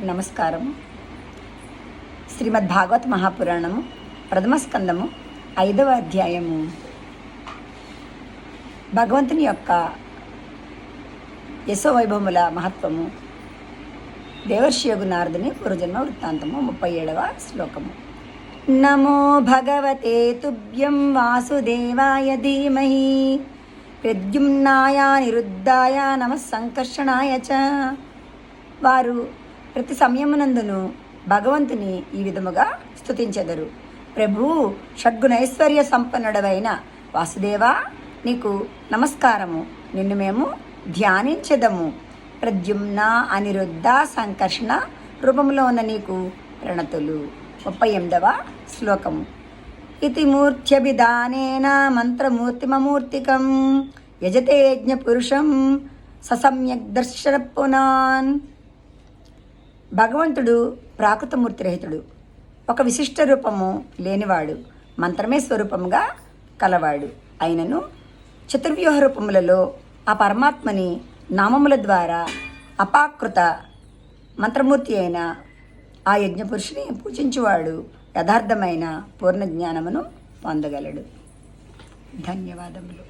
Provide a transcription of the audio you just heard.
నమస్కారం. శ్రీమద్ భాగవత మహాపురాణము ప్రథమ స్కందము 5వ అధ్యాయము. భగవంతుని యొక్క యశోవైభవముల మహత్వము, దేవర్షి యోగు నారదుని పూర్వజన్మ వృత్తాంతము. 37వ శ్లోకము. నమో భగవతే తుభ్యం వాసుదేవాయ ధీమహి ప్రద్యుమ్నాయ నిరుద్ధాయ నమః సంకర్షణాయ చ. వారు ప్రతి సమయమునందును భగవంతుని ఈ విధముగా స్తుతించెదరు. ప్రభు, షడ్గుణైశ్వర్య సంపన్నుడవైన వాసుదేవా, నీకు నమస్కారము. నిన్ను మేము ధ్యానించెదము. ప్రద్యుమ్న అనిరుద్ధ సంకర్షణ రూపంలో ఉన్న నీకు ప్రణతులు. 38వ శ్లోకము. ఇతి మూర్త్యభిధానేన మంత్రమూర్తిమమూర్తికం యజతే యజ్ఞపురుషం ససమ్యక్ దర్శన పునాన్. భగవంతుడు ప్రాకృతమూర్తిరహితుడు, ఒక విశిష్ట రూపము లేనివాడు, మంత్రమే స్వరూపముగా కలవాడు. అయినను చతుర్వ్యూహ రూపములలో ఆ పరమాత్మని నామముల ద్వారా అపాకృత మంత్రమూర్తి అయిన ఆ యజ్ఞపురుషుని పూజించువాడు యథార్థమైన పూర్ణ జ్ఞానమును పొందగలడు. ధన్యవాదములు.